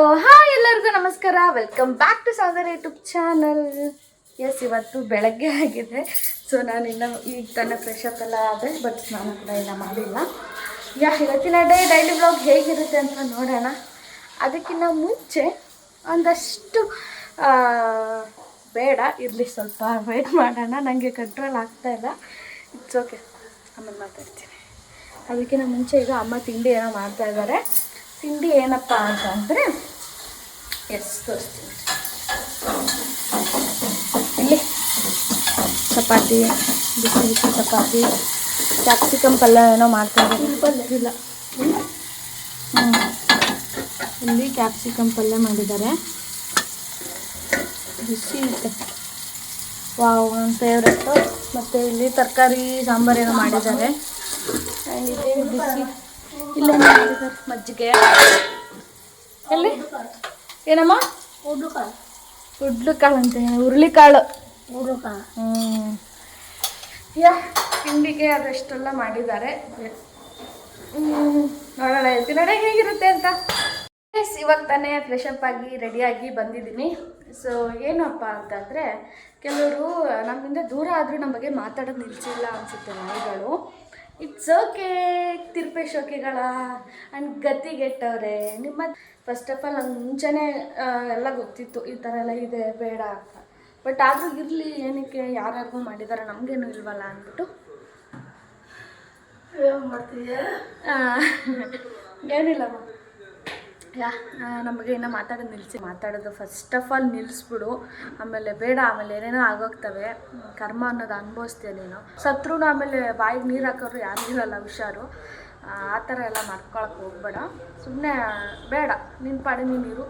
Hi ಎಲ್ಲರಿಗೂ ನಮಸ್ಕಾರ, welcome back to Soundarya YouTube channel. Yes, ಇವತ್ತು ಬೆಳಗ್ಗೆ ಆಗಿದೆ. ಸೊ ನಾನು ಇನ್ನು ಈಗ ತಾನೇ ಫ್ರೆಶ್ ಅಪ್ ಎಲ್ಲ ಆದೆ, ಬಟ್ ಸ್ನಾನ ಕೂಡ ಇಲ್ಲ ಮಾಡಿಲ್ಲ. ಇವತ್ತಿನ ಡೈಲಿ ವ್ಲಾಗ್ ಹೇಗಿರುತ್ತೆ ಅಂತ ನೋಡೋಣ. ಅದಕ್ಕಿಂತ ಮುಂಚೆ ಒಂದಷ್ಟು ಬೇಡ ಇರಲಿ, ಸ್ವಲ್ಪ ವೇಟ್ ಮಾಡೋಣ. ನನಗೆ ಕಂಟ್ರೋಲ್ ಆಗ್ತಾಯಿಲ್ಲ. ಇಟ್ಸ್ ಓಕೆ, ಆಮೇಲೆ ಮಾತಾಡ್ತೀನಿ. ಅದಕ್ಕಿಂತ ಮುಂಚೆ ಈಗ ಅಮ್ಮ ತಿಂಡಿ ಏನೋ ಮಾಡ್ತಾಯಿದ್ದಾರೆ. ತಿಂಡಿ ಏನಪ್ಪ ಅಂತಂದರೆ ತೋರಿಸ್ತೀನಿ. ಇಲ್ಲಿ ಚಪಾತಿ, ಬಿಸಿ ಬಿಸಿ ಚಪಾತಿ, ಕ್ಯಾಪ್ಸಿಕಮ್ ಪಲ್ಯ ಏನೋ ಮಾಡ್ತಾಯಿದ್ದಾರೆ. ಪಲ್ಯ ಇಲ್ಲ, ಇಲ್ಲಿ ಕ್ಯಾಪ್ಸಿಕಮ್ ಪಲ್ಯ ಮಾಡಿದ್ದಾರೆ, ಬಿಸಿ ಇದೆ. ವಾವ್, ನನ್ನ ಫೇವ್ರೆಟ್ಟು. ಮತ್ತು ಇಲ್ಲಿ ತರಕಾರಿ ಸಾಂಬಾರು ಏನೋ ಮಾಡಿದ್ದಾರೆ. ಆ್ಯಂಡ್ ಇದೇ ಬಿಸಿ ಇಲ್ಲೇ ಮಾಡಿದ್ದಾರೆ ಮಜ್ಜಿಗೆ. ಎಲ್ಲಿ ಏನಮ್ಮ? ಉಡ್ಲುಕಾಳು ಅಂತ, ಹುರುಳಿಕಾಳು. ತಿಂಡಿಗೆ ಅದಷ್ಟೆಲ್ಲ ಮಾಡಿದ್ದಾರೆ. ನೋಡೋಣ ಹೇಳ್ತೀನಿ ಹೇಗಿರುತ್ತೆ ಅಂತ. ಇವಾಗ ತಾನೇ ಫ್ರೆಶ್ ಅಪ್ ಆಗಿ ರೆಡಿಯಾಗಿ ಬಂದಿದ್ದೀನಿ. ಸೊ ಏನಪ್ಪ ಅಂತಂದರೆ, ಕೆಲವರು ನಮ್ಮಿಂದ ದೂರ ಆದರೂ ನಮ್ಮ ಬಗ್ಗೆ ಮಾತಾಡೋದು ನಿಲ್ಲಿಸಿಲ್ಲ ಅನಿಸುತ್ತೆ ನಾಯಿಗಳು. ಇಟ್ಸ್ ಓಕೆ, ತಿರುಪೆ ಶೋಕಿಗಳ ಆ್ಯಂಡ್ ಗತಿಗೆಟ್ಟವ್ರೆ. ನಿಮ್ಮ ಫಸ್ಟ್ ಆಫ್ ಆಲ್ ನಂಗೆ ಮುಂಚೆನೇ ಎಲ್ಲ ಗೊತ್ತಿತ್ತು ಈ ಥರ ಎಲ್ಲ ಇದೆ ಬೇಡ ಅಂತ. ಬಟ್ ಆದರೂ ಇರಲಿ, ಏನಕ್ಕೆ ಯಾರ್ಯಾರಿಗೂ ಮಾಡಿದ್ದಾರೆ ನಮಗೇನು ಇಲ್ವಲ್ಲ ಅಂದ್ಬಿಟ್ಟು ಏನಿಲ್ಲಮ್ಮ. ನಮಗೆ ಇನ್ನೂ ಮಾತಾಡೋದು ಫಸ್ಟ್ ಆಫ್ ಆಲ್ ನಿಲ್ಲಿಸ್ಬಿಡು. ಆಮೇಲೆ ಬೇಡ, ಆಮೇಲೆ ಏನೇನೋ ಆಗೋಗ್ತವೆ. ಕರ್ಮ ಅನ್ನೋದು ಅನುಭವಿಸ್ತೀಯ ನೀನು. ಸತ್ರೂ ಆಮೇಲೆ ಬಾಯಿಗೆ ನೀರು ಹಾಕೋರು ಯಾರು ಇರೋಲ್ಲ, ಹುಷಾರು. ಆ ಥರ ಎಲ್ಲ ಮಾಡ್ಕೊಳಕ್ಕೆ ಹೋಗ್ಬೇಡ. ಸುಮ್ಮನೆ ಬೇಡ, ನಿನ್ನ ಪಾಡಿ ನೀರು,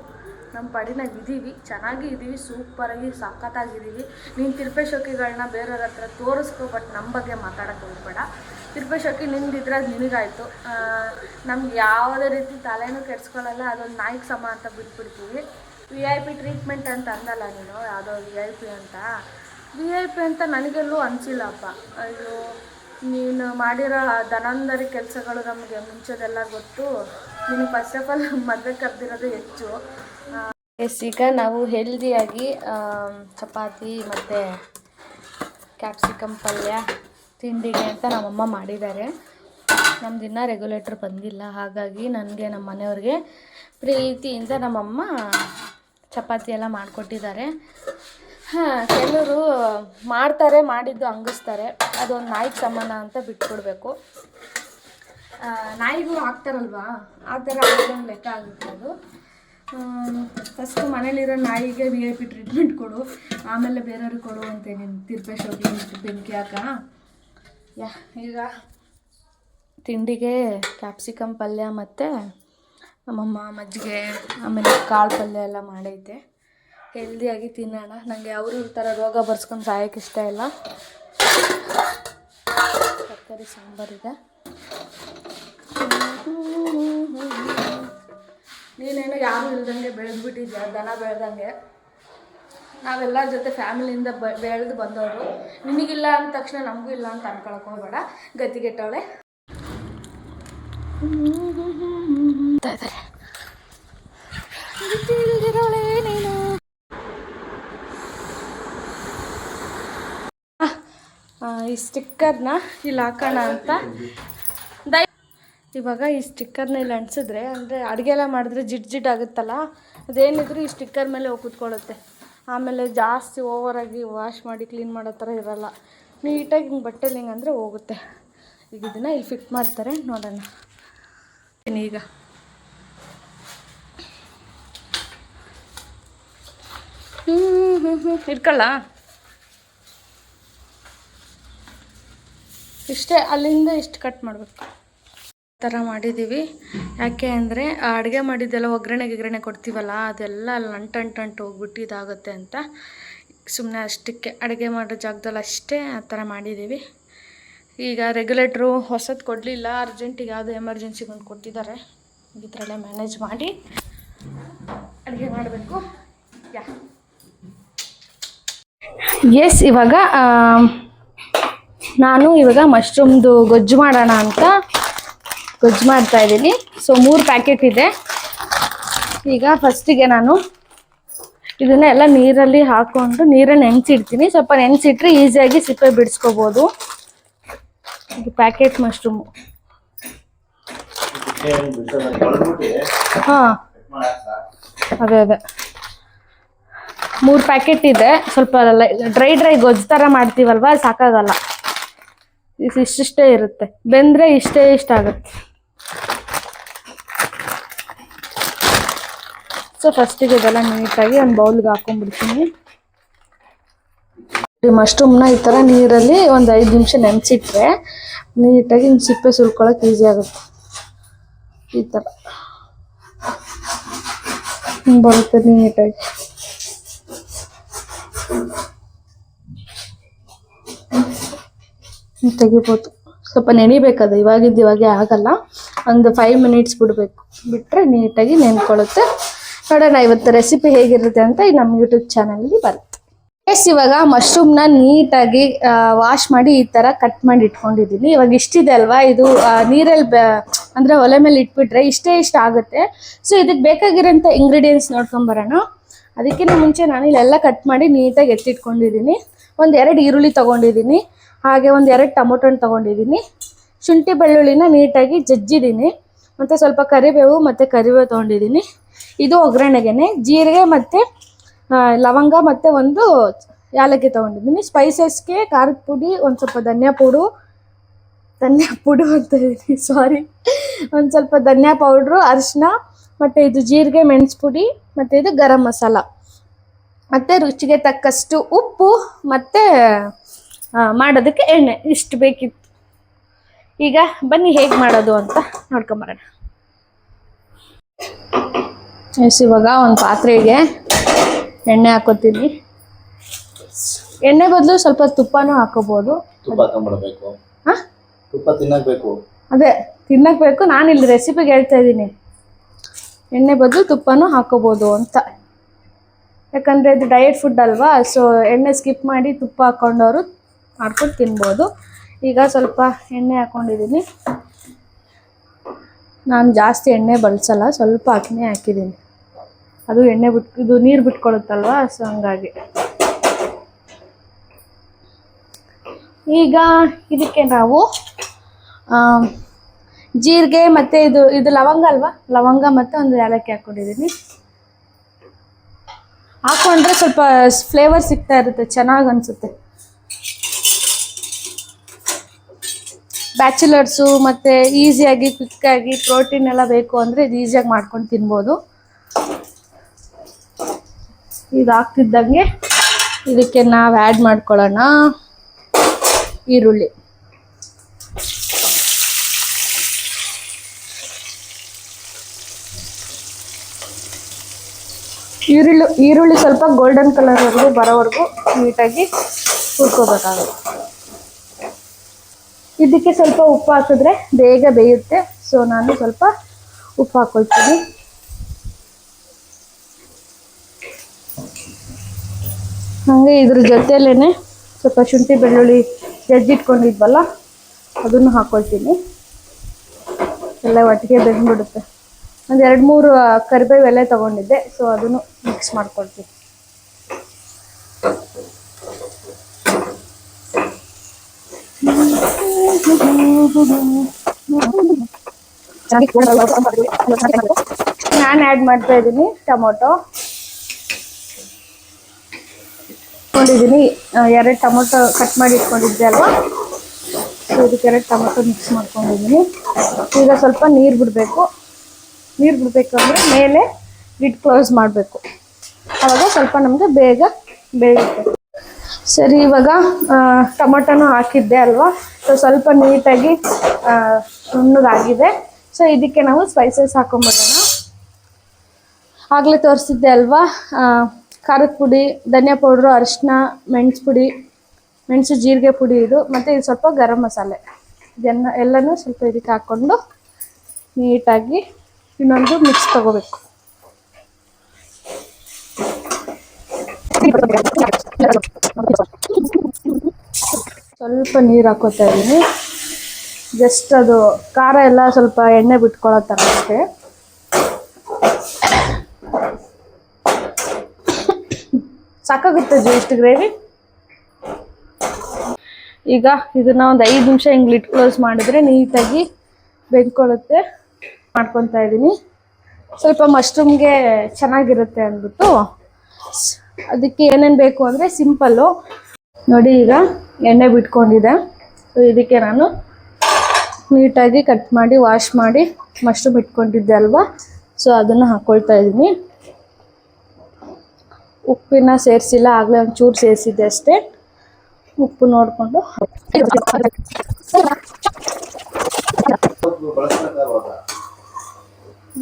ನಮ್ಮ ಪಾಡಿ ನಾವು ಇದ್ದೀವಿ, ಚೆನ್ನಾಗಿ ಇದ್ದೀವಿ, ಸೂಪರಾಗಿ ಸಖತ್ತಾಗಿದ್ದೀವಿ. ನೀನು ತಿರುಪೆ ಶೋಕಿಗಳನ್ನ ಬೇರೆಯವ್ರ ಹತ್ರ ತೋರಿಸ್ಕೊ, ಬಟ್ ನಮ್ಮ ಬಗ್ಗೆ ಮಾತಾಡೋಕ್ಕೆ ಹೋಗ್ಬೇಡ. ತಿರುಪೆ ಶೋಕಿ ನಿಂದಿದ್ರೆ ಅದು ನಿನಗಾಯಿತು. ನಮ್ಗೆ ಯಾವುದೇ ರೀತಿ ತಲೆನೂ ಕೆಡ್ಸ್ಕೊಳ್ಳಲ್ಲ. ಅದೊಂದು ನಾಯಿಗೆ ಸಮ ಅಂತ ಬಿಟ್ಬಿಡ್ತೀವಿ. VIP ಟ್ರೀಟ್ಮೆಂಟ್ ಅಂತ ಅಂದಲ್ಲ ನೀನು, ಯಾವುದೋ VIP ಅಂತ. VIP ಅಂತ ನನಗೆಲ್ಲೂ ಅನಿಸಿಲ್ಲಪ್ಪ. ಅಯ್ಯೋ, ನೀನು ಮಾಡಿರೋ ಧನಂದರಿ ಕೆಲಸಗಳು ನಮಗೆ ಮುಂಚೆದೆಲ್ಲ ಗೊತ್ತು. ನಿನಗೆ ಫಸ್ಟ್ ಆಫ್ ಆಲ್ ಮದುವೆ ಕರೆದಿರೋದು ಹೆಚ್ಚು. ಈಗ ನಾವು ಹೆಲ್ದಿಯಾಗಿ ಚಪಾತಿ ಮತ್ತು ಕ್ಯಾಪ್ಸಿಕಮ್ ಪಲ್ಯ ತಿಂಡಿಗೆ ಅಂತ ನಮ್ಮಮ್ಮ ಮಾಡಿದ್ದಾರೆ. ನಮ್ದು ಇನ್ನೂ ರೆಗ್ಯುಲೇಟ್ರ್ ಬಂದಿಲ್ಲ, ಹಾಗಾಗಿ ನನಗೆ ನಮ್ಮ ಮನೆಯವ್ರಿಗೆ ಪ್ರೀತಿಯಿಂದ ನಮ್ಮಮ್ಮ ಚಪಾತಿ ಎಲ್ಲ ಮಾಡಿಕೊಟ್ಟಿದ್ದಾರೆ. ಕೆಲವರು ಮಾಡ್ತಾರೆ, ಮಾಡಿದ್ದು ಹಂಗಿಸ್ತಾರೆ. ಅದೊಂದು ನಾಯಿಗೆ ಸಮಾನ ಅಂತ ಬಿಟ್ಬಿಡ್ಬೇಕು. ನಾಯಿಗೂ ಹಾಕ್ತಾರಲ್ವಾ, ಆ ಥರ ಅದೊಂದು ಲೆಕ್ಕ ಆಗುತ್ತೆ ಅದು. ಫಸ್ಟು ಮನೇಲಿರೋ ನಾಯಿಗೆ VIP ಟ್ರೀಟ್ಮೆಂಟ್ ಕೊಡು, ಆಮೇಲೆ ಬೇರೆಯವ್ರಿಗೆ ಕೊಡು ಅಂತ. ನೀನು ತಿರುಪೆ ಶೋಕಿ ಬೆಂಕಿ ಹಾಕ. ಈಗ ತಿಂಡಿಗೆ ಕ್ಯಾಪ್ಸಿಕಮ್ ಪಲ್ಯ ಮತ್ತು ನಮ್ಮಮ್ಮ ಮಜ್ಜಿಗೆ, ಆಮೇಲೆ ಕಾಳು ಪಲ್ಯ ಎಲ್ಲ ಮಾಡೈತೆ. ಹೆಲ್ದಿಯಾಗಿ ತಿನ್ನೋಣ. ನನಗೆ ಅವರು ಈ ಥರ ರೋಗ ಬರ್ಸ್ಕೊಂಡು ಸಾಯೋಕ್ಕೆ ಇಷ್ಟ ಇಲ್ಲ. ತರಕಾರಿ ಸಾಂಬಾರಿದೆ. ನೀನೇನೋ ಯಾರು ಇಲ್ದಂಗೆ ಬೆಳೆದ್ಬಿಟ್ಟಿದ್ಯಾ, ದನ ಬೆಳೆದಂಗೆ. ನಾವೆಲ್ಲರ ಜೊತೆ ಫ್ಯಾಮಿಲಿಯಿಂದ ಬೆಳೆದು ಬಂದವರು. ನಿನಗಿಲ್ಲ ಅಂದ ತಕ್ಷಣ ನಮಗೂ ಇಲ್ಲ ಅಂತ ಅನ್ಕೊಳಕ್ಕೆ ಹೋಗಬೇಡ. ಗತಿಗೆಟ್ಟವಳೆ ನೀನು. ಈ ಸ್ಟಿಕ್ಕರ್ನ ಇಲ್ಲಿ ಹಾಕೋಣ ಅಂತ ಇವಾಗ ಈ ಸ್ಟಿಕ್ಕರ್ನ ಇಲ್ಲಿ ಅಂಟಿಸಿದ್ರೆ, ಅಂದರೆ ಅಡುಗೆ ಎಲ್ಲ ಮಾಡಿದ್ರೆ ಜಿಡ್ ಆಗುತ್ತಲ್ಲ, ಅದೇನಿದ್ರು ಈ ಸ್ಟಿಕ್ಕರ್ ಮೇಲೆ ಹೋಗಿ ಕೂತ್ಕೊಳ್ಳುತ್ತೆ. ಆಮೇಲೆ ಜಾಸ್ತಿ ಓವರಾಗಿ ವಾಶ್ ಮಾಡಿ ಕ್ಲೀನ್ ಮಾಡೋ ಥರ ಇರೋಲ್ಲ. ನೀಟಾಗಿ ಹಿಂಗೆ ಬಟ್ಟೆಲಿ ಹಿಂಗೆ ಅಂದರೆ ಹೋಗುತ್ತೆ. ಈಗ ಇದನ್ನು ಇಲ್ಲಿ ಫಿಟ್ ಮಾಡ್ತಾರೆ, ನೋಡೋಣ. ಈಗ ಇಟ್ಕೊಳ್ಳ ಇಷ್ಟೇ, ಅಲ್ಲಿಂದ ಇಷ್ಟು ಕಟ್ ಮಾಡಬೇಕು. ಥರ ಮಾಡಿದ್ದೀವಿ. ಯಾಕೆ ಅಂದರೆ ಅಡುಗೆ ಮಾಡಿದ್ದೆಲ್ಲ ಒಗ್ಗರಣೆ ಕೊಡ್ತೀವಲ್ಲ, ಅದೆಲ್ಲ ಅಲ್ಲಿ ಅಂಟು ಹೋಗ್ಬಿಟ್ಟು ಇದಾಗುತ್ತೆ ಅಂತ ಸುಮ್ಮನೆ ಅಷ್ಟಕ್ಕೆ ಅಡುಗೆ ಮಾಡೋ ಜಾಗದಲ್ಲಿ ಅಷ್ಟೇ ಆ ಥರ ಮಾಡಿದ್ದೀವಿ. ಈಗ ರೆಗ್ಯುಲೇಟ್ರು ಹೊಸದು ಕೊಡಲಿಲ್ಲ, ಅರ್ಜೆಂಟಿಗೆ ಯಾವುದೋ ಎಮರ್ಜೆನ್ಸಿಗೆ ಒಂದು ಕೊಟ್ಟಿದ್ದಾರೆ. ಈ ಥರ ಎಲ್ಲ ಮ್ಯಾನೇಜ್ ಮಾಡಿ ಅಡುಗೆ ಮಾಡಬೇಕು. ಎಸ್, ಇವಾಗ ನಾನು ಮಶ್ರೂಮ್ದು ಗೊಜ್ಜು ಮಾಡೋಣ ಅಂತ ಗೊಜ್ಜು ಮಾಡ್ತಾಯಿದ್ದೀನಿ. ಸೊ 3 ಪ್ಯಾಕೆಟ್ ಇದೆ. ಈಗ ಫಸ್ಟಿಗೆ ನಾನು ಇದನ್ನ ಎಲ್ಲ ನೀರಲ್ಲಿ ಹಾಕೊಂಡು ನೀರಲ್ಲಿ ನೆನೆಸಿಡ್ತೀನಿ. ಸ್ವಲ್ಪ ನೆನೆಸಿಟ್ರೆ ಈಸಿಯಾಗಿ ಸಿಪ್ಪೆ ಬಿಡಿಸ್ಕೋಬೋದು. ಇದು ಪ್ಯಾಕೆಟ್ ಮಶ್ರೂಮು. ಹಾಂ ಅದೇ 3 ಪ್ಯಾಕೆಟ್ ಇದೆ. ಸ್ವಲ್ಪ ಡ್ರೈ ಗೊಜ್ಜು ಥರ ಮಾಡ್ತೀವಲ್ವ, ಸಾಕಾಗಲ್ಲ. ಇಷ್ಟಿಷ್ಟೇ ಇರುತ್ತೆ, ಬೆಂದರೆ ಇಷ್ಟ ಆಗುತ್ತೆ. ಸೊ ಫಸ್ಟಿಗೆ ಇದೆಲ್ಲ ನೀಟಾಗಿ ಒಂದು ಬೌಲ್ಗೆ ಹಾಕೊಂಡ್ಬಿಡ್ತೀನಿ. ಈ ಮಶ್ರೂಮ್ನ ಈ ಥರ ನೀರಲ್ಲಿ ಒಂದು 5 ನಿಮಿಷ ನೆನೆಸಿಟ್ರೆ ನೀಟಾಗಿ ಸಿಪ್ಪೆ ಸುಲ್ಕೊಳಕ್ಕೆ ಈಸಿ ಆಗುತ್ತೆ. ಈ ಥರ ಬರುತ್ತೆ ನೀಟಾಗಿ. ತೆಗಿಬೋದು. ಸ್ವಲ್ಪ ನೆನಿಬೇಕದು, ಇವಾಗೇ ಆಗಲ್ಲ. ಒಂದು 5 ಮಿನಿಟ್ಸ್ ಬಿಡಬೇಕು, ಬಿಟ್ಟರೆ ನೀಟಾಗಿ ನೆನ್ಕೊಳ್ಳುತ್ತೆ. ನೋಡೋಣ ಇವತ್ತು ರೆಸಿಪಿ ಹೇಗಿರುತ್ತೆ ಅಂತ ನಮ್ಮ ಯೂಟ್ಯೂಬ್ ಚಾನಲಲ್ಲಿ ಬರುತ್ತೆ. ಇವಾಗ ಮಶ್ರೂಮ್ನ ನೀಟಾಗಿ ವಾಶ್ ಮಾಡಿ ಈ ಥರ ಕಟ್ ಮಾಡಿ ಇಟ್ಕೊಂಡಿದ್ದೀನಿ. ಇವಾಗ ಇಷ್ಟಿದೆ ಅಲ್ವಾ, ಇದು ನೀರಲ್ಲಿ ಅಂದರೆ ಒಲೆ ಮೇಲೆ ಇಟ್ಬಿಟ್ರೆ ಇಷ್ಟ ಆಗುತ್ತೆ. ಸೊ ಇದಕ್ಕೆ ಬೇಕಾಗಿರೋಂಥ ಇಂಗ್ರೀಡಿಯೆಂಟ್ಸ್ ನೋಡ್ಕೊಂಬರೋಣ. ಅದಕ್ಕಿಂತ ಮುಂಚೆ ನಾನು ಇಲ್ಲೆಲ್ಲ ಕಟ್ ಮಾಡಿ ನೀಟಾಗಿ ಎತ್ತಿಟ್ಕೊಂಡಿದ್ದೀನಿ. 1-2 ಈರುಳ್ಳಿ ತೊಗೊಂಡಿದ್ದೀನಿ, ಹಾಗೆ 1-2 ಟೊಮೊಟೊ ಹಣ್ಣು ತೊಗೊಂಡಿದ್ದೀನಿ. ಶುಂಠಿ ಬೆಳ್ಳುಳ್ಳಿನ ನೀಟಾಗಿ ಜಜ್ಜಿದ್ದೀನಿ, ಮತ್ತು ಸ್ವಲ್ಪ ಕರಿಬೇವು ತೊಗೊಂಡಿದ್ದೀನಿ. ಇದು ಒಗ್ಗರಣೆಗೆ ಜೀರಿಗೆ ಮತ್ತು ಲವಂಗ ಮತ್ತು 1 ಏಲಕ್ಕಿ ತೊಗೊಂಡಿದ್ದೀನಿ. ಸ್ಪೈಸಸ್ಗೆ ಖಾರದ ಪುಡಿ, ಒಂದು ಸ್ವಲ್ಪ ಧನಿಯಾ ಪುಡಿ ಅಂತ ಇದ್ದೀನಿ, ಸಾರಿ, ಒಂದು ಸ್ವಲ್ಪ ಧನಿಯಾ ಪೌಡ್ರು, ಅರಿಶಿನ, ಮತ್ತು ಇದು ಜೀರಿಗೆ, ಮೆಣಸು ಪುಡಿ, ಮತ್ತು ಇದು ಗರಂ ಮಸಾಲ, ಮತ್ತು ರುಚಿಗೆ ತಕ್ಕಷ್ಟು ಉಪ್ಪು, ಮತ್ತು ಮಾಡೋದಕ್ಕೆ ಎಣ್ಣೆ. ಇಷ್ಟು ಬೇಕಿತ್ತು. ಈಗ ಬನ್ನಿ ಹೇಗೆ ಮಾಡೋದು ಅಂತ ನೋಡ್ಕೊಂಬರೋಣ. ಇವಾಗ ಒಂದು ಪಾತ್ರೆಗೆ ಎಣ್ಣೆ ಹಾಕೋತೀನಿ. ಎಣ್ಣೆ ಬದಲು ಸ್ವಲ್ಪ ತುಪ್ಪನೂ ಹಾಕೋಬೋದು. ಅದೇ ತಿನ್ನಕ್ಕೆ ಬೇಕು, ನಾನಿಲ್ಲಿ ರೆಸಿಪಿಗೆ ಹೇಳ್ತಾ ಇದ್ದೀನಿ. ಎಣ್ಣೆ ಬದಲು ತುಪ್ಪನೂ ಹಾಕೋಬೋದು ಅಂತ, ಯಾಕಂದರೆ ಇದು ಡಯಟ್ ಫುಡ್ ಅಲ್ವಾ. ಸೊ ಎಣ್ಣೆ ಸ್ಕಿಪ್ ಮಾಡಿ ತುಪ್ಪ ಹಾಕ್ಕೊಂಡವರು ಮಾಡ್ಕೊಂಡು ತಿನ್ಬೋದು. ಈಗ ಸ್ವಲ್ಪ ಎಣ್ಣೆ ಹಾಕ್ಕೊಂಡಿದ್ದೀನಿ. ನಾನು ಜಾಸ್ತಿ ಎಣ್ಣೆ ಬಳಸಲ್ಲ, ಸ್ವಲ್ಪ ಹಾಕಿದ್ದೀನಿ. ಅದು ಎಣ್ಣೆ ಇದು ನೀರು ಬಿಟ್ಕೊಳುತ್ತಲ್ವ, ಸೊ ಹಂಗಾಗಿ. ಈಗ ಇದಕ್ಕೆ ನಾವು ಜೀರಿಗೆ ಮತ್ತು ಇದು ಲವಂಗ ಅಲ್ವಾ, ಲವಂಗ ಮತ್ತು 1 ಏಲಕ್ಕಿ ಹಾಕ್ಕೊಂಡಿದ್ದೀನಿ. ಹಾಕ್ಕೊಂಡ್ರೆ ಸ್ವಲ್ಪ ಫ್ಲೇವರ್ ಸಿಗ್ತಾ ಇರುತ್ತೆ, ಚೆನ್ನಾಗಿ ಅನಿಸುತ್ತೆ. ಬ್ಯಾಚುಲರ್ಸು ಮತ್ತು ಈಸಿಯಾಗಿ ಕ್ವಿಕ್ಕಾಗಿ ಪ್ರೋಟೀನ್ ಎಲ್ಲ ಬೇಕು ಅಂದರೆ ಇದು ಈಸಿಯಾಗಿ ಮಾಡ್ಕೊಂಡು ತಿನ್ಬೋದು. ಇದು ಆಗ್ತಿದ್ದಂಗೆ ಇದಕ್ಕೆ ನಾವು ಆ್ಯಡ್ ಮಾಡ್ಕೊಳ್ಳೋಣ ಈರುಳ್ಳಿ. ಈರುಳ್ಳಿ ಸ್ವಲ್ಪ ಗೋಲ್ಡನ್ ಕಲರ್ವರೆಗೂ ಬರೋವರೆಗೂ ನೀಟಾಗಿ ಹುರ್ಕೋಬೇಕಾಗುತ್ತೆ. ಇದಕ್ಕೆ ಸ್ವಲ್ಪ ಉಪ್ಪು ಹಾಕಿದ್ರೆ ಬೇಗ ಬೇಯುತ್ತೆ. ಸೊ ನಾನು ಸ್ವಲ್ಪ ಉಪ್ಪು ಹಾಕ್ಕೊಳ್ತೀನಿ. ಹಾಗೆ ಇದ್ರ ಜೊತೆಯಲ್ಲೇ ಸ್ವಲ್ಪ ಶುಂಠಿ ಬೆಳ್ಳುಳ್ಳಿ ಜಜ್ಜಿಟ್ಕೊಂಡಿದ್ವಲ್ಲ ಅದನ್ನು ಹಾಕ್ಕೊಳ್ತೀನಿ. ಎಲ್ಲ ಒಟ್ಟಿಗೆ ಬೆಂದ್ಬಿಡುತ್ತೆ. 1-2-3 ಕರಿಬೇವು ಎಲೆ ತೊಗೊಂಡಿದ್ದೆ, ಸೊ ಅದನ್ನು ಮಿಕ್ಸ್ ಮಾಡ್ಕೊಳ್ತೀನಿ. ನಾನು ಆ್ಯಡ್ ಮಾಡ್ತಾ ಇದ್ದೀನಿ ಟೊಮೊಟೊ. ಇಟ್ಕೊಂಡಿದ್ದೀನಿ 2 ಟೊಮೊಟೊ ಕಟ್ ಮಾಡಿ ಇಟ್ಕೊಂಡಿದ್ದೆ ಅಲ್ವಾ, ಸೊ ಇದಕ್ಕೆ 2 ಟೊಮೊಟೊ ಮಿಕ್ಸ್ ಮಾಡ್ಕೊಂಡಿದ್ದೀನಿ. ಈಗ ಸ್ವಲ್ಪ ನೀರು ಬಿಡಬೇಕು ಅಂದರೆ ಮೇಲೆ ಲಿಡ್ ಕ್ಲೋಸ್ ಮಾಡಬೇಕು, ಆವಾಗ ಸ್ವಲ್ಪ ನಮಗೆ ಬೇಗ ಬೇಯುತ್ತೆ. ಸರಿ, ಇವಾಗ ಟೊಮೊಟೊನೂ ಹಾಕಿದ್ದೆ ಅಲ್ವಾ, ಸೊ ಸ್ವಲ್ಪ ನೀಟಾಗಿ ನುಣ್ಣಗಾಗಿದೆ. ಸೊ ಇದಕ್ಕೆ ನಾವು ಸ್ಪೈಸಸ್ ಹಾಕೊಂಡ್ಬಿಡೋಣ. ಆಗಲೇ ತೋರಿಸಿದ್ದೆ ಅಲ್ವಾ, ಖಾರದ ಪುಡಿ, ಧನಿಯಾ ಪೌಡ್ರು, ಅರಿಶಿನ, ಮೆಣಸು ಜೀರಿಗೆ ಪುಡಿ ಇದು, ಮತ್ತು ಇದು ಸ್ವಲ್ಪ ಗರಂ ಮಸಾಲೆ. ಎಲ್ಲನೂ ಸ್ವಲ್ಪ ಇದಕ್ಕೆ ಹಾಕ್ಕೊಂಡು ನೀಟಾಗಿ ಇನ್ನೊಂದು ಮಿಕ್ಸ್ ತಗೋಬೇಕು. ಸ್ವಲ್ಪ ನೀರು ಹಾಕೋತಾ ಇದ್ದೀನಿ, ಜಸ್ಟ್ ಅದು ಖಾರ ಎಲ್ಲ ಸ್ವಲ್ಪ ಎಣ್ಣೆ ಬಿಟ್ಕೊಳ್ಳೋ ಥರ ಅಷ್ಟೇ. ಸಾಕಾಗುತ್ತೆ ಇಷ್ಟು ಗ್ರೇವಿ. ಈಗ ಇದನ್ನ ಒಂದು 5 ನಿಮಿಷ ಹಿಂಗೆ ಲಿಡ್ ಕ್ಲೋಸ್ ಮಾಡಿದ್ರೆ ನೀಟಾಗಿ ಬೆಂದ್ಕೊಳ್ಳುತ್ತೆ. ಮಾಡ್ಕೊತಾ ಇದ್ದೀನಿ. ಸ್ವಲ್ಪ ಮಶ್ರೂಮ್ಗೆ ಚೆನ್ನಾಗಿರುತ್ತೆ ಅಂದ್ಬಿಟ್ಟು ಅದಕ್ಕೆ ಏನೇನು ಬೇಕು ಅಂದರೆ ಸಿಂಪಲ್ಲು ನೋಡಿ. ಈಗ ಎಣ್ಣೆ ಬಿಟ್ಕೊಂಡಿದೆ. ಸೊ ಇದಕ್ಕೆ ನಾನು ನೀಟಾಗಿ ಕಟ್ ಮಾಡಿ ವಾಶ್ ಮಾಡಿ ಮಶ್ರೂಮ್ ಇಟ್ಕೊಂಡಿದ್ದೆ ಅಲ್ವಾ, ಸೊ ಅದನ್ನು ಹಾಕ್ಕೊಳ್ತಾ ಇದ್ದೀನಿ. ಉಪ್ಪಿನ ಸೇರಿಸಿಲ್ಲ, ಆಗಲೇ ಒಂಚೂರು ಸೇರಿಸಿದ್ದೆ ಅಷ್ಟೇ. ಉಪ್ಪು ನೋಡಿಕೊಂಡು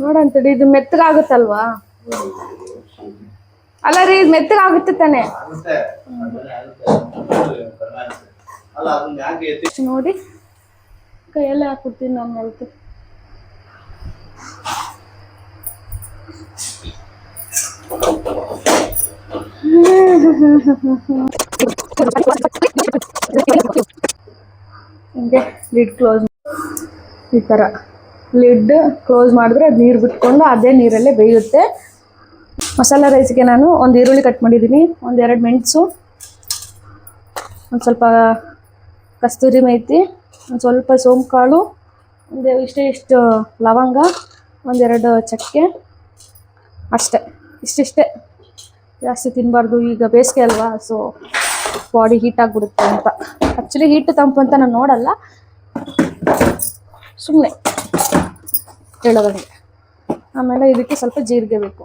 ನೋಡಂತಡಿ. ಇದು ಮೆತ್ತಗಾಗುತ್ತಲ್ವಾ? ಅಲ್ಲ ರೀ, ಇದು ಮೆತ್ತಗಾಗುತ್ತೆ ತಾನೆ ನೋಡಿ. ಕೈಯಲ್ಲೇ ಹಾಕ್ಬಿಡ್ತೀನಿ ನಾನು ಮಲ್ತು. ಹಿಂಗೆ ಲಿಡ್ ಕ್ಲೋಸ್ ಈ ಥರ ಲಿಡ್ ಕ್ಲೋಸ್ ಮಾಡಿದ್ರೆ ಅದು ನೀರು ಬಿಟ್ಕೊಂಡು ಅದೇ ನೀರಲ್ಲೇ ಬೇಯುತ್ತೆ. ಮಸಾಲ ರೈಸ್ಗೆ ನಾನು ಒಂದು ಈರುಳ್ಳಿ ಕಟ್ ಮಾಡಿದ್ದೀನಿ, 1-2 ಮೆಣಸು, ಒಂದು ಸ್ವಲ್ಪ ಕಸ್ತೂರಿ ಮೇಥಿ, ಒಂದು ಸ್ವಲ್ಪ ಸೋಂಪುಕಾಳು, ಇಷ್ಟು ಲವಂಗ, 1-2 ಚಕ್ಕೆ, ಅಷ್ಟೇ. ಇಷ್ಟಿಷ್ಟೇ, ಜಾಸ್ತಿ ತಿನ್ನಬಾರ್ದು. ಈಗ ಬೇಸಿಗೆ ಅಲ್ವಾ, ಸೊ ಬಾಡಿ ಹೀಟ್ ಆಗಿಬಿಡುತ್ತೆ ಅಂತ. ಆ್ಯಕ್ಚುಲಿ ಹೀಟ್ ತಂಪು ಅಂತ ನಾನು ನೋಡಲ್ಲ, ಸುಮ್ಮನೆ ಹೇಳೋದಂಗೆ. ಆಮೇಲೆ ಇದಕ್ಕೆ ಸ್ವಲ್ಪ ಜೀರಿಗೆ ಬೇಕು.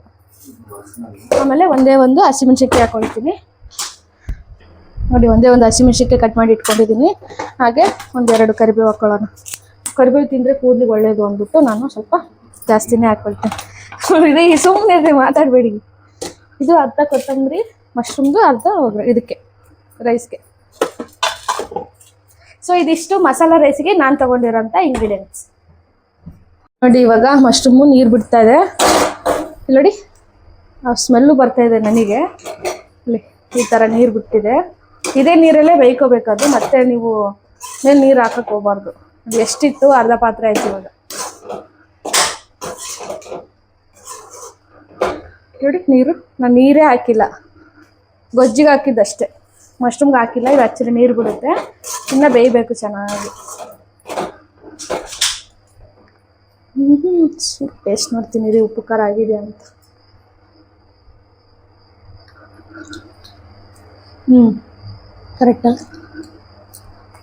ಆಮೇಲೆ ಒಂದು ಹಸಿಮೆಣ್ಸಿನ್ಕಾಯಿ ಹಾಕ್ಕೊಳ್ತೀನಿ ನೋಡಿ. ಒಂದು ಹಸಿಮೆಣ್ಸಿನ್ಕಾಯಿ ಕಟ್ ಮಾಡಿ ಇಟ್ಕೊಂಡಿದ್ದೀನಿ. ಹಾಗೆ 1-2 ಕರಿಬೇವು ಹಾಕ್ಕೊಳ್ಳೋಣ. ಕರಿಬೇವು ತಿಂದರೆ ಕೂದಲಿಗೆ ಒಳ್ಳೆಯದು ಅಂದ್ಬಿಟ್ಟು ನಾನು ಸ್ವಲ್ಪ ಜಾಸ್ತಿನೇ ಹಾಕ್ಕೊಳ್ತೀನಿ. ಇದು ಸುಮ್ಮನೆ ಮಾತಾಡಬೇಡಿ. ಇದು ಅರ್ಧ ಕೊತ್ತಂಬರಿ, ಮಶ್ರೂಮ್ದು ಅರ್ಧ ಇದಕ್ಕೆ ರೈಸ್ಗೆ. ಸೊ ಇದಿಷ್ಟು ಮಸಾಲ ರೈಸ್ಗೆ ನಾನು ತೊಗೊಂಡಿರೋಂಥ ಇಂಗ್ರೀಡಿಯೆಂಟ್ಸ್ ನೋಡಿ. ಇವಾಗ ಮಶ್ರೂಮು ನೀರು ಬಿಡ್ತಾ ಇದೆ ನೋಡಿ, ಆ ಸ್ಮೆಲ್ಲು ಬರ್ತಾ ಇದೆ ನನಗೆ. ಇಲ್ಲಿ ಈ ಥರ ನೀರು ಬಿಟ್ಟಿದೆ. ಇದೇ ನೀರಲ್ಲೇ ಬೇಯ್ಕೋಬೇಕದು, ಮತ್ತೆ ನೀವು ಮೇಲೆ ನೀರು ಹಾಕಕ್ಕೆ ಹೋಗ್ಬಾರ್ದು. ಅದು ಎಷ್ಟಿತ್ತು, ಅರ್ಧ ಪಾತ್ರೆ ಆಯ್ತು ಇವಾಗ ನೋಡಿ. ನಾನು ನೀರೇ ಹಾಕಿಲ್ಲ, ಗೊಜ್ಜಿಗೆ ಹಾಕಿದ್ದಷ್ಟೇ, ಮಶ್ರೂಮ್ಗೆ ಹಾಕಿಲ್ಲ. ಇದು ಆ್ಯಕ್ಚುಲಿ ನೀರು ಬಿಡುತ್ತೆ, ಇನ್ನು ಬೇಯಬೇಕು ಚೆನ್ನಾಗಿ. ಟೇಸ್ಟ್ ಮಾಡ್ತೀನಿ ರೀ, ಉಪ್ಪು ಖಾರ ಆಗಿದೆ ಅಂತ.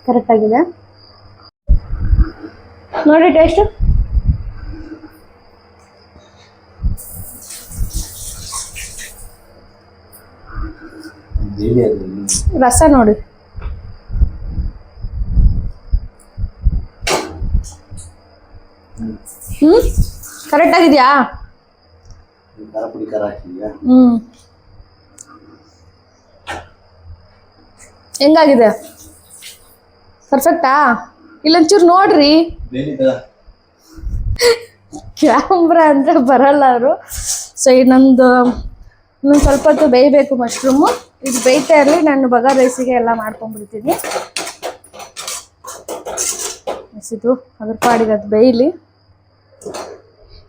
ಕರೆಕ್ಟಾಗಿದೆ ನೋಡಿ ಟೇಸ್ಟು. ರಸ ನೋಡಿ, ಕರೆಕ್ಟ್ ಆಗಿದೆಯಾ? ಹೆಂಗಾಗಿದೆ? ಪರ್ಫೆಕ್ಟಾ? ಇಲ್ಲೊಂಚೂರು ನೋಡ್ರಿ, ಕ್ಯಾಮ್ರಾ ಅಂದರೆ ಬರಲ್ಲ ಅವರು. ಸೊ ಇನ್ನೊಂದು ಸ್ವಲ್ಪ ಹೊತ್ತು ಬೇಯಬೇಕು ಮಶ್ರೂಮು. ಇದು ಬೇಯ್ತಾ ಇರಲಿ, ನಾನು ಬಗಾರ್ ರೈಸಿಗೆ ಎಲ್ಲ ಮಾಡ್ಕೊಂಡ್ಬಿಡ್ತೀನಿ. ಇದು ಅದ್ರ ಪಾಡಿಗೆ ಅದು ಬೇಯಲಿ.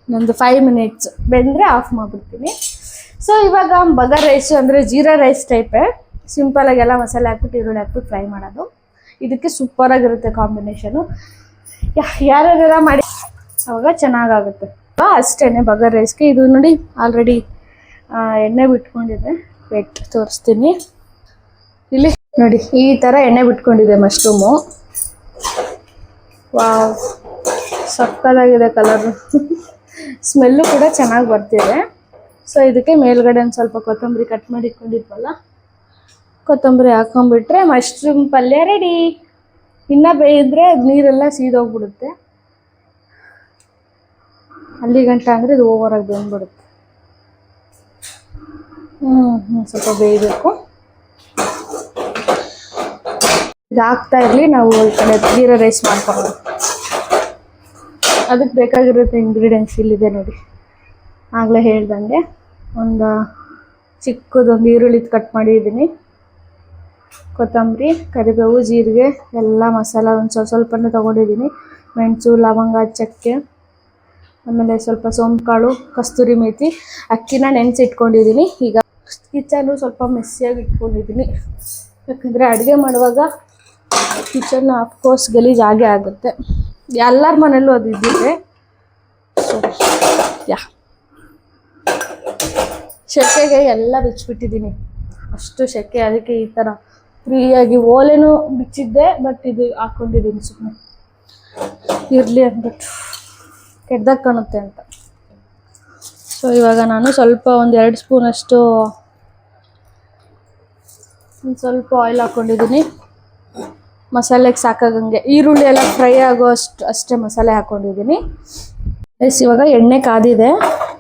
ಇನ್ನೊಂದು 5 ಮಿನಿಟ್ಸ್ ಬೆಂದರೆ ಆಫ್ ಮಾಡಿಬಿಡ್ತೀನಿ. ಸೊ ಇವಾಗ ಬಗಾರ್ ರೈಸು ಅಂದರೆ ಜೀರಾ ರೈಸ್ ಟೈಪೇ, ಸಿಂಪಲಾಗಿ ಎಲ್ಲ ಮಸಾಲೆ ಹಾಕ್ಬಿಟ್ಟು ಈರುಳ್ಳಿ ಹಾಕ್ಬಿಟ್ಟು ಫ್ರೈ ಮಾಡೋದು. ಇದಕ್ಕೆ ಸೂಪರಾಗಿರುತ್ತೆ ಕಾಂಬಿನೇಷನು. ಯಾರ್ಯಾರೆಲ್ಲ ಮಾಡಿ ಅವಾಗ ಚೆನ್ನಾಗಾಗುತ್ತೆ ಅಷ್ಟೇ. ಬಗಾರ್ ರೈಸ್ಗೆ ಇದು ನೋಡಿ, ಆಲ್ರೆಡಿ ಎಣ್ಣೆ ಬಿಟ್ಕೊಂಡಿದೆ. ವೆಟ್ ತೋರಿಸ್ತೀನಿ. ಇಲ್ಲಿ ನೋಡಿ, ಈ ಥರ ಎಣ್ಣೆ ಬಿಟ್ಕೊಂಡಿದೆ ಮಶ್ರೂಮು. ವಾವ್, ಸಕ್ಕತ್ತಾಗಿದೆ ಕಲರು. ಸ್ಮೆಲ್ಲು ಕೂಡ ಚೆನ್ನಾಗಿ ಬರ್ತಿದೆ. ಸೊ ಇದಕ್ಕೆ ಮೇಲ್ಗಡೆ ಒಂದು ಸ್ವಲ್ಪ ಕೊತ್ತಂಬರಿ ಕಟ್ ಮಾಡಿ ಇಟ್ಕೊಂಡಿದ್ವಲ್ಲ, ಕೊತ್ತಂಬರಿ ಹಾಕೊಂಡ್ಬಿಟ್ರೆ ಮಶ್ರೂಮ್ ಪಲ್ಯ ರೆಡಿ. ಇನ್ನೂ ಬೇಯಿದ್ರೆ ನೀರೆಲ್ಲ ಸೀದೋಗ್ಬಿಡುತ್ತೆ. ಅಲ್ಲಿ ಗಂಟ ಅಂದರೆ ಇದು ಓವರಾಗಿ ಬೆಂದ್ಬಿಡುತ್ತೆ. ಸ್ವಲ್ಪ ಬೇಯಬೇಕು. ಇದು ಹಾಕ್ತಾ ಇರಲಿ, ನಾವು ಈ ಕಡೆ ಜೀರಾ ರೈಸ್ ಮಾಡ್ಕೊಳ್ಳೋದು. ಅದಕ್ಕೆ ಬೇಕಾಗಿರುತ್ತೆ ಇಂಗ್ರೀಡಿಯೆಂಟ್ಸ್ ಇಲ್ಲಿದೆ ನೋಡಿ. ಆಗಲೇ ಹೇಳ್ದಂಗೆ ಒಂದು ಚಿಕ್ಕದೊಂದು ಈರುಳ್ಳಿ ಕಟ್ ಮಾಡಿದ್ದೀನಿ, ಕೊತ್ತಂಬರಿ, ಕರಿಬೇವು, ಜೀರಿಗೆ ಎಲ್ಲ ಮಸಾಲ ಒಂದು ಸ್ವಲ್ಪನೇ ತೊಗೊಂಡಿದ್ದೀನಿ. ಮೆಣಸು, ಲವಂಗ, ಚಕ್ಕೆ, ಆಮೇಲೆ ಸ್ವಲ್ಪ ಸೋಂಪುಕಾಳು, ಕಸ್ತೂರಿ ಮೇಥಿ, ಅಕ್ಕಿನ ನೆನೆಸಿಟ್ಕೊಂಡಿದ್ದೀನಿ. ಈಗ ಕಿಚನು ಸ್ವಲ್ಪ ಮೆಸ್ಸಿಯಾಗಿ ಇಟ್ಕೊಂಡಿದ್ದೀನಿ, ಯಾಕಂದರೆ ಅಡುಗೆ ಮಾಡುವಾಗ ಕಿಚನ್ ಆಫ್ಕೋರ್ಸ್ ಗಲೀಜು ಆಗೇ ಆಗುತ್ತೆ. ಎಲ್ಲರ ಮನೆಯಲ್ಲೂ ಅದು ಇದ್ದಿದೆ. ಯಾ ಸೆಕೆಗೆ ಎಲ್ಲ ಬಿಚ್ಚಿಬಿಟ್ಟಿದ್ದೀನಿ, ಅಷ್ಟು ಸೆಕೆ. ಅದಕ್ಕೆ ಈ ಥರ ಫ್ರೀಯಾಗಿ ಓಲೆನೂ ಬಿಚ್ಚಿದ್ದೆ, ಬಟ್ ಇದು ಹಾಕ್ಕೊಂಡಿದ್ದೀನಿ ಸುಮ್ಮನೆ ಇರಲಿ ಅಂದ್ಬಿಟ್ಟು, ಕೆಟ್ಟದಾಗ ಕಾಣುತ್ತೆ ಅಂತ. ಸೊ ಇವಾಗ ನಾನು ಸ್ವಲ್ಪ ಒಂದು 2 ಸ್ಪೂನಷ್ಟು ಸ್ವಲ್ಪ ಆಯಿಲ್ ಹಾಕ್ಕೊಂಡಿದ್ದೀನಿ, ಮಸಾಲೆಗೆ ಸಾಕಾಗಂಗೆ. ಈರುಳ್ಳಿ ಎಲ್ಲ ಫ್ರೈ ಆಗೋ ಅಷ್ಟೇ ಮಸಾಲೆ ಹಾಕ್ಕೊಂಡಿದ್ದೀನಿ. ಇವಾಗ ಎಣ್ಣೆ ಕಾದಿದೆ.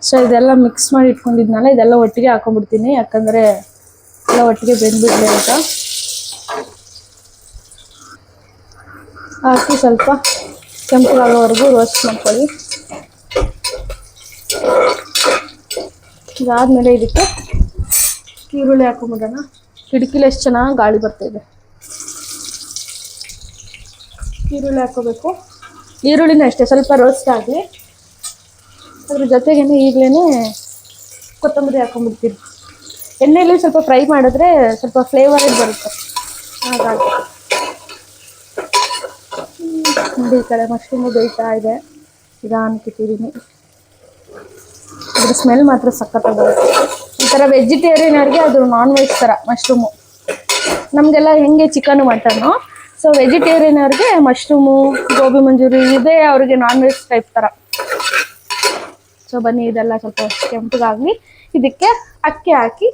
ಸೊ ಇದೆಲ್ಲ ಮಿಕ್ಸ್ ಮಾಡಿ ಇಟ್ಕೊಂಡಿದ್ನಲ್ಲ, ಇದೆಲ್ಲ ಒಟ್ಟಿಗೆ ಹಾಕೊಂಡ್ಬಿಡ್ತೀನಿ, ಯಾಕಂದರೆ ಎಲ್ಲ ಒಟ್ಟಿಗೆ ಬೆಂದ್ಬಿಡ್ಲಿ ಅಂತ. ಹಾಕಿ ಸ್ವಲ್ಪ ಕೆಂಪಗಾಗೋವರೆಗೂ ರೋಸ್ಟ್ ಮಾಡ್ಕೊಳ್ಳಿ. ಇದಾದಮೇಲೆ ಇದಕ್ಕೆ ಈರುಳ್ಳಿ ಹಾಕೊಂಬಿಡೋಣ. ಕಿಟಕಿಲಿ ಎಷ್ಟು ಚೆನ್ನಾಗಿ ಗಾಳಿ ಬರ್ತಾಯಿದೆ. ಈರುಳ್ಳಿ ಹಾಕ್ಕೋಬೇಕು. ಈರುಳ್ಳಿನ ಅಷ್ಟೇ ಸ್ವಲ್ಪ ರೋಸ್ಟ್ ಆಗಲಿ, ಅದ್ರ ಜೊತೆಗೇ ಈಗಲೇ ಕೊತ್ತಂಬರಿ ಹಾಕೊಂಡ್ಬಿಡ್ತೀನಿ. ಎಣ್ಣೆಯಲ್ಲಿ ಸ್ವಲ್ಪ ಫ್ರೈ ಮಾಡಿದ್ರೆ ಸ್ವಲ್ಪ ಫ್ಲೇವರ್ ಬರುತ್ತೆ. ಹಾಗಾಗಿ ನೋಡಿ, ಈ ಕಡೆ ಮಶ್ರೂಮು ಬೇಯ್ತಾ ಇದೆ, ನಿಧಾನಕ್ಕೆ ಇಟ್ಟಿದ್ದೀನಿ. ಅದ್ರ ಸ್ಮೆಲ್ ಮಾತ್ರ ಸಖತ್ತಾಗಿ ಬರುತ್ತೆ. ಈ ಥರ ವೆಜಿಟೇರಿಯನ್ರಿಗೆ ಅದು ನಾನ್ ವೆಜ್ ಥರ ಮಶ್ರೂಮು. ನಮಗೆಲ್ಲ ಹೆಂಗೆ ಚಿಕನು ಮಟನ್ನು, ಸೊ ವೆಜಿಟೇರಿಯನ್ರಿಗೆ ಮಶ್ರೂಮು, ಗೋಬಿ ಮಂಚೂರಿ ಇದೇ ಅವ್ರಿಗೆ ನಾನ್ ವೆಜ್ ಟೈಪ್ ಥರ. ಸೊ ಬನ್ನಿ, ಇದೆಲ್ಲ ಸ್ವಲ್ಪ ಕೆಂಪಗಾಗಲಿ. ಇದಕ್ಕೆ ಅಕ್ಕಿ ಹಾಕಿ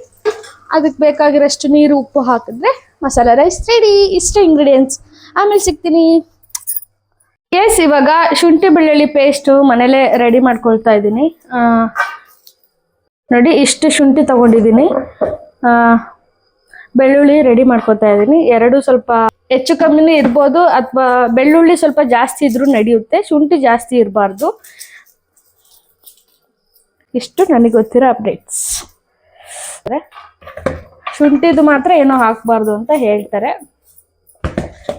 ಅದಕ್ಕೆ ಬೇಕಾಗಿರೋಷ್ಟು ನೀರು, ಉಪ್ಪು ಹಾಕಿದ್ರೆ ಮಸಾಲೆ ರೈಸ್ ರೆಡಿ. ಇಷ್ಟೇ ಇಂಗ್ರೀಡಿಯೆಂಟ್ಸ್. ಆಮೇಲೆ ಸಿಗ್ತೀನಿ. ಇವಾಗ ಶುಂಠಿ ಬೆಳ್ಳುಳ್ಳಿ ಪೇಸ್ಟು ಮನೇಲೇ ರೆಡಿ ಮಾಡ್ಕೊಳ್ತಾ ಇದ್ದೀನಿ. ನೋಡಿ, ಇಷ್ಟು ಶುಂಠಿ ತೊಗೊಂಡಿದ್ದೀನಿ, ಬೆಳ್ಳುಳ್ಳಿ ರೆಡಿ ಮಾಡ್ಕೊತಾ ಇದ್ದೀನಿ. ಎರಡು ಸ್ವಲ್ಪ ಹೆಚ್ಚು ಕಮ್ಮಿನೇ ಇರ್ಬೋದು, ಅಥವಾ ಬೆಳ್ಳುಳ್ಳಿ ಸ್ವಲ್ಪ ಜಾಸ್ತಿ ಇದ್ರೂ ನಡೆಯುತ್ತೆ, ಶುಂಠಿ ಜಾಸ್ತಿ ಇರಬಾರ್ದು. ಇಷ್ಟು ನನಗೆ ಗೊತ್ತಿರೋ ಅಪ್ಡೇಟ್ಸ್. ಶುಂಠಿದು ಮಾತ್ರ ಏನೋ ಹಾಕಬಾರ್ದು ಅಂತ ಹೇಳ್ತಾರೆ,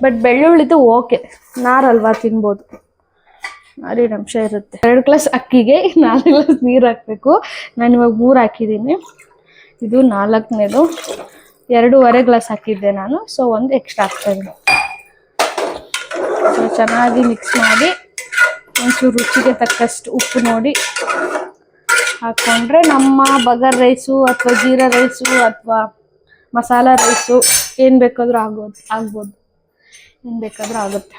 ಬಟ್ ಬೆಳ್ಳುಳ್ಳಿದು ಓಕೆ, ನಾರಲ್ವಾ, ತಿನ್ಬೋದು. 6 ಅಂಶ ಇರುತ್ತೆ. 2 ಗ್ಲಾಸ್ ಅಕ್ಕಿಗೆ 4 ಗ್ಲಾಸ್ ನೀರು ಹಾಕಬೇಕು. ನಾನು ಇವಾಗ 3 ಹಾಕಿದ್ದೀನಿ, ಇದು 4ನೇದು. 2.5 ಗ್ಲಾಸ್ ಹಾಕಿದ್ದೆ ನಾನು, ಸೊ 1 ಎಕ್ಸ್ಟ್ರಾ ಹಾಕ್ತಾಯಿದ್ದೀನಿ. ಸೊ ಚೆನ್ನಾಗಿ ಮಿಕ್ಸ್ ಮಾಡಿ ಒಂಚೂರು ರುಚಿಗೆ ತಕ್ಕಷ್ಟು ಉಪ್ಪು ನೋಡಿ ಹಾಕ್ಕೊಂಡ್ರೆ ನಮ್ಮ ಬಗರ್ ರೈಸು ಅಥವಾ ಜೀರಾ ರೈಸು ಅಥವಾ ಮಸಾಲ ರೈಸು ಏನು ಬೇಕಾದರೂ ಆಗ್ಬೋದು, ಏನು ಬೇಕಾದರೂ ಆಗುತ್ತೆ.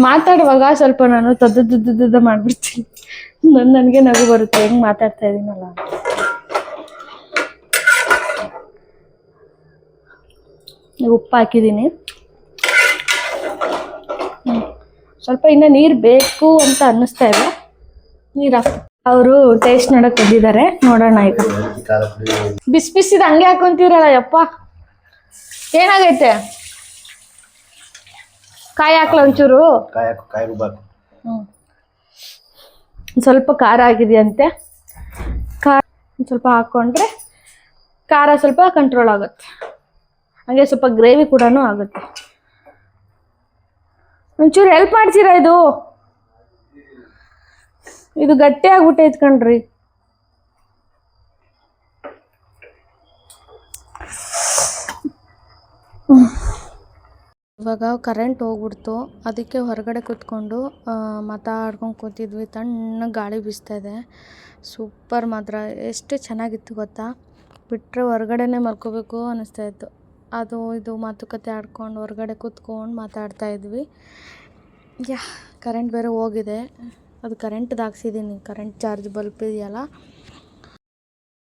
ಮಾತಾಡುವಾಗ ಸ್ವಲ್ಪ ನಾನು ತದ್ದ ಮಾಡಿಬಿಡ್ತೀನಿ, ನನಗೆ ನಗು ಬರುತ್ತೆ ಹೆಂಗೆ ಮಾತಾಡ್ತಾ ಇದ್ದೀನಲ್ಲ. ಉಪ್ಪು ಹಾಕಿದ್ದೀನಿ, ಸ್ವಲ್ಪ ಇನ್ನೂ ನೀರು ಬೇಕು ಅಂತ ಅನ್ನಿಸ್ತಾ ಇದೆ, ನೀರು ಹಾಕಿ. ಅವರು ಟೇಸ್ಟ್ ನೋಡಕ್ಕೆ ಬಂದಿದ್ದಾರೆ, ನೋಡೋಣ ಈಗ. ಬಿಸಿ ಬಿಸಿದ ಹಂಗೆ ಹಾಕೊಂತೀರಲ್ಲ ಯಪ್ಪ, ಏನಾಗೈತೆ? ಕಾಯಿ ಹಾಕ್ಲ ಒಂಚೂರು? ಸ್ವಲ್ಪ ಖಾರ ಆಗಿದೆಯಂತೆ, ಖಾರ ಸ್ವಲ್ಪ ಹಾಕ್ಕೊಂಡ್ರೆ ಖಾರ ಸ್ವಲ್ಪ ಕಂಟ್ರೋಲ್ ಆಗುತ್ತೆ, ಹಾಗೆ ಸ್ವಲ್ಪ ಗ್ರೇವಿ ಕೂಡ ಆಗುತ್ತೆ. ಒಂಚೂರು ಹೆಲ್ಪ್ ಮಾಡ್ತೀರಾ? ಇದು ಗಟ್ಟಿ ಆಗ್ಬಿಟ್ಟೈತೆ ಕಣ್ರಿ. ಇವಾಗ ಕರೆಂಟ್ ಹೋಗ್ಬಿಡ್ತು, ಅದಕ್ಕೆ ಹೊರಗಡೆ ಕೂತ್ಕೊಂಡು ಮಾತಾಡ್ಕೊಂಡು ಕೂತಿದ್ವಿ. ತಣ್ಣಗೆ ಗಾಳಿ ಬೀಸ್ತಾ ಇದೆ, ಸೂಪರ್. ಮಾತ್ರ ಎಷ್ಟು ಚೆನ್ನಾಗಿತ್ತು ಗೊತ್ತಾ. ಬಿಟ್ಟರೆ ಹೊರಗಡೆನೇ ಮಲ್ಕೋಬೇಕು ಅನ್ನಿಸ್ತಾಯಿತ್ತು. ಅದು ಇದು ಮಾತುಕತೆ ಆಡ್ಕೊಂಡು ಹೊರಗಡೆ ಕೂತ್ಕೊಂಡು ಮಾತಾಡ್ತಾ ಇದ್ವಿ. ಕರೆಂಟ್ ಬೇರೆ ಹೋಗಿದೆ, ಅದು ಕರೆಂಟ್ದು ಹಾಕ್ಸಿದ್ದೀನಿ, ಕರೆಂಟ್ ಚಾರ್ಜ್ ಬಲ್ಪ್ ಇದೆಯಲ್ಲ.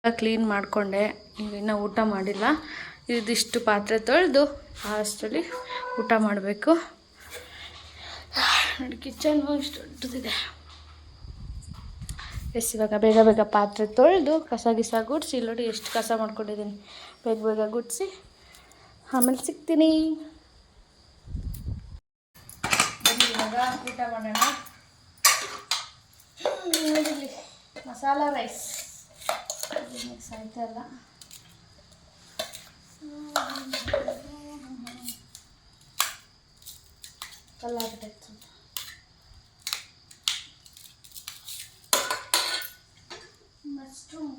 ಕ್ಲೀನ್ ಮಾಡಿಕೊಂಡೆ, ಇನ್ನೂ ಊಟ ಮಾಡಿಲ್ಲ. ಇದಿಷ್ಟು ಪಾತ್ರೆ ತೊಳೆದು ಅಷ್ಟರಲ್ಲಿ ಊಟ ಮಾಡಬೇಕು. ನೋಡಿ, ಕಿಚನು ಇಷ್ಟು ದೊಡ್ಡದಿದೆ. ಇವಾಗ ಬೇಗ ಬೇಗ ಪಾತ್ರೆ ತೊಳೆದು ಕಸ ಗುಡಿಸಿ, ನೋಡಿ ಎಷ್ಟು ಕಸ ಮಾಡ್ಕೊಂಡಿದ್ದೀನಿ. ಬೇಗ ಬೇಗ ಗುಡಿಸಿ ಆಮೇಲೆ ಸಿಗ್ತೀನಿ. ಇವಾಗ ಊಟ ಮಾಡೋಣ. ನೋಡಿಲ್ಲಿ ಮಸಾಲ ರೈಸ್ ಮಿಕ್ಸ್ ಆಯ್ತಲ್ಲ. ಕಲ್ಲಾಗ್ಬಿಟ್ಟೈತೆ. ಮಶ್ರೂಮ್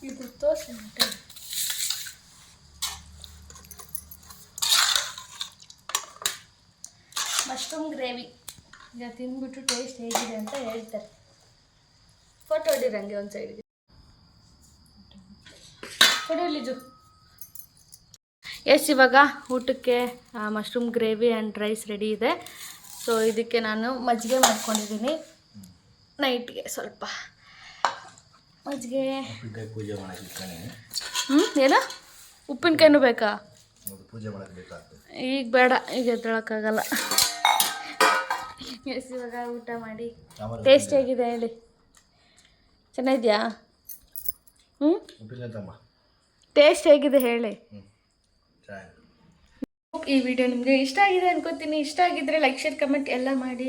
ಇದು ದೋಸೆ ಮಶ್ರೂಮ್ ಗ್ರೇವಿ ಈಗ ತಿಂದ್ಬಿಟ್ಟು ಟೇಸ್ಟ್ ಹೇಗಿದೆ ಅಂತ ಹೇಳ್ತಾರೆ. ಫೋಟೋ ಹೊಡಿರಂಗೆ ಒಂದು ಸೈಡ್ಗೆ ಕೊಡಲಿಜು. ಎಸ್, ಇವಾಗ ಊಟಕ್ಕೆ mushroom gravy and rice ready ಇದೆ. ಸೊ ಇದಕ್ಕೆ ನಾನು ಮಜ್ಜಿಗೆ ಮಾಡ್ಕೊಂಡಿದ್ದೀನಿ. ನೈಟ್ಗೆ ಸ್ವಲ್ಪ ಮಜ್ಜಿಗೆ. ಏನೋ ಉಪ್ಪಿನಕಾಯಿನೂ ಬೇಕಾ? ಈಗ ಬೇಡ, ಈಗ ಎದ್ದೇಳಕ್ಕಾಗಲ್ಲ. ಎಸ್, ಇವಾಗ ಊಟ ಮಾಡಿ ಟೇಸ್ಟ್ ಹೇಗಿದೆ ಹೇಳಿ. ಚೆನ್ನಾಗಿದೆಯಾ? ಟೇಸ್ಟ್ ಹೇಗಿದೆ ಹೇಳಿ. ಈ ವಿಡಿಯೋ ನಿಮಗೆ ಇಷ್ಟ ಆಗಿದೆ ಅನ್ಕೋತೀನಿ. ಇಷ್ಟ ಆಗಿದ್ರೆ ಲೈಕ್, ಶೇರ್, ಕಮೆಂಟ್ ಎಲ್ಲ ಮಾಡಿ.